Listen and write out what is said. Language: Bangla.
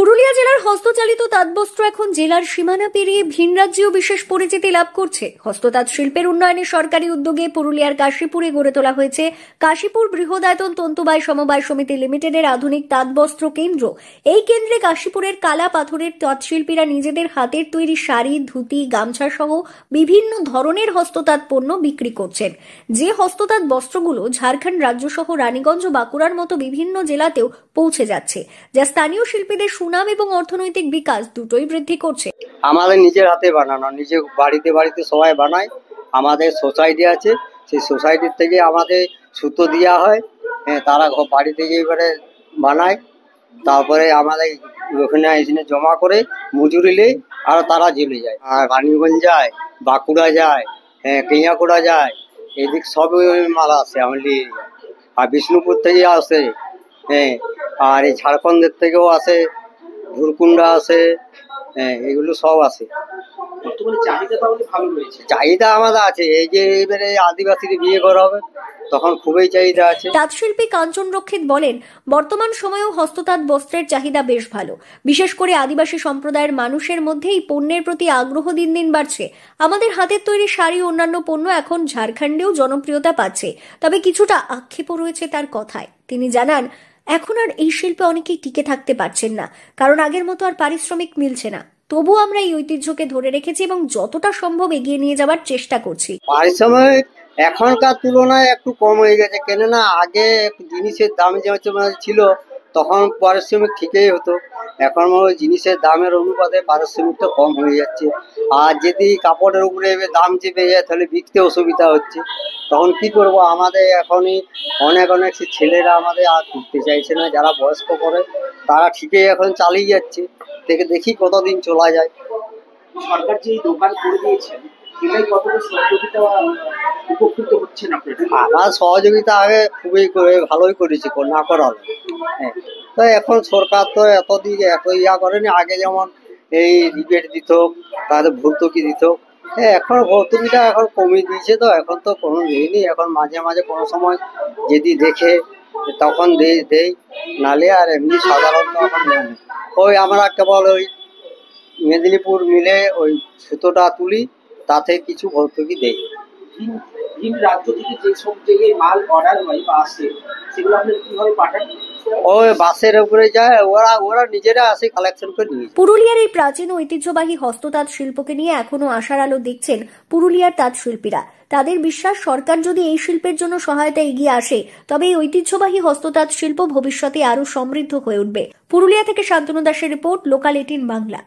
পুরুলিয়া জেলার হস্তচালিত তাঁতবস্ত্র এখন জেলার সীমানা পেরিয়ে ভিন রাজ্যেও বিশেষ পরিচিতি লাভ করছে। হস্ততাঁত শিল্পের উন্নয়নে সরকারি উদ্যোগে পুরুলিয়ার কাশীপুরে গড়ে তোলা হয়েছে কাশীপুর বৃহদায়তন তন্তুবায় সমবায় সমিতি লিমিটেডের আধুনিক তাঁতবস্ত্র কেন্দ্র। এই কেন্দ্রে কাশীপুরের কালা পাথরের তাঁতশিল্পীরা নিজেদের হাতের তৈরি শাড়ি, ধুতি, গামছা সহ বিভিন্ন ধরনের হস্ততাঁত পণ্য বিক্রি করছেন। যে হস্ততাঁত বস্ত্রগুলো ঝাড়খণ্ড রাজ্য সহ রানীগঞ্জ, বাঁকুড়ার মতো বিভিন্ন জেলাতেও পৌঁছে যাচ্ছে, যা স্থানীয় শিল্পীদের সুনাম এবং অর্থনৈতিক বিকাশ দুটোই বৃদ্ধি করছে। আমাদের নিজের হাতে বানানো, নিজে বাড়িতে সবাই বানায়। আমাদের সোসাইটি আছে, সেই সোসাইটির থেকে আমাদের সুতো দেওয়া হয়, তারা বাড়ি থেকে এবারে বানায়। তারপরে আমাদের ওখানে এসে জমা করে মজুরি নেই, আর তারা জেলে যায়। আর রানীগঞ্জ যায়, বাঁকুড়া যায়, কেঁয়াকুড়া যায়, এদিক সব মাল আসে আমি নিয়ে যাই। আর বিষ্ণুপুর থেকে আসে, আর এই ঝাড়খণ্ডের থেকেও আসে, ভুরকুন্ডা আছে, এগুলো সব আছে। চাহিদা আমাদের আছে। এই যে এবারে আদিবাসীদের বিয়ে করা হবে, তখন খুবই চাহিদা আছে। তাঁতশিল্পী কাঞ্চন রক্ষিত বলেন, বর্তমান সময়েও হস্ততাঁত বস্ত্রের চাহিদা বেশ ভালো। বিশেষ করে আদিবাসী সম্প্রদায়ের মানুষের মধ্যে এই পণ্যের প্রতি আগ্রহ দিন দিন বাড়ছে। আমাদের হাতের তৈরি শাড়ি, অন্যান্য পণ্য এখন ঝাড়খণ্ডেও জনপ্রিয়তা পাচ্ছে, তবে কিছুটা আক্ষেপও রয়েছে তার কথায়। তিনি জানান, এখন আর এই শিল্পে অনেকেই টিকে থাকতে পারছেন না, কারণ আগের মতো আর পারিশ্রমিক মিলছে না। তবু আমরা এই ঐতিহ্যকে ধরে রেখেছি এবং যতটা সম্ভব এগিয়ে নিয়ে যাওয়ার চেষ্টা করছি। পারিশ্রমিক এখনকার তুলনায় একটু কম হয়ে গেছে, কেননা আগে জিনিসের দাম যে ছিল তখন পারিশ্রমিক ঠিকই হতো। এখন জিনিসের দামের অনুপাতে পারিশ্রমিকটা কম হয়ে যাচ্ছে। আর যদি কাপড়ের উপরে দাম চেপে যায় তাহলে বিকতে অসুবিধা হচ্ছে। তখন কি করব, আমাদের এখনই অনেক ছেলেরা আমাদের আর করতে চাইছে না। যারা বয়স্ক করে তারা ঠিকই এখন চালিয়ে যাচ্ছে, দেখি কতদিন চলা যায়। সরকার যে দোকান করে দিয়েছেন, এটাই কতটা সহযোগিতা উপকৃত হচ্ছেন আপনারা? আমার সহযোগিতা আগে খুবই ভালোই করেছি, না করার। তো এখন সরকার তো এত করেনি। আগে যেমন এই রিবেট দিত, তাদের ভর্তুকি দিত, এখন ভর্তুকিটা এখন কমিয়ে দিয়েছে। তো এখন তো কোনো নেই। এখন মাঝে মাঝে কোনো সময় যদি দেখে তখন দেই, নালে আর এমনি সাধারণত এখন নেই। ওই আমরা কেবল ওই মেদিনীপুর মিলে ওই সুতোটা তুলি, তাতে কিছু ভর্তুকি দেই। ভিন রাজ্য থেকে যে সব জায়গায় মাল অর্ডার হয় বা আসে, সেগুলো আপনি কিভাবে পাঠান? ওই বাসের উপরে যায়, ওরা নিজেরা আসে কালেকশন করে নিয়ে। পুরুলিয়ার এই প্রাচীন ঐতিহ্যবাহী হস্ততাঁত শিল্পকে নিয়ে এখনো আশার আলো দেখছেন পুরুলিয়ার তাঁত শিল্পীরা। তাদের বিশ্বাস, সরকার যদি এই শিল্পের জন্য সহায়তা এগিয়ে আসে, তবে এই ঐতিহ্যবাহী হস্ততাঁত শিল্প ভবিষ্যতে আরো সমৃদ্ধ হয়ে উঠবে। পুরুলিয়া থেকে শান্তনু দাসের রিপোর্ট, লোকাল 18 বাংলা।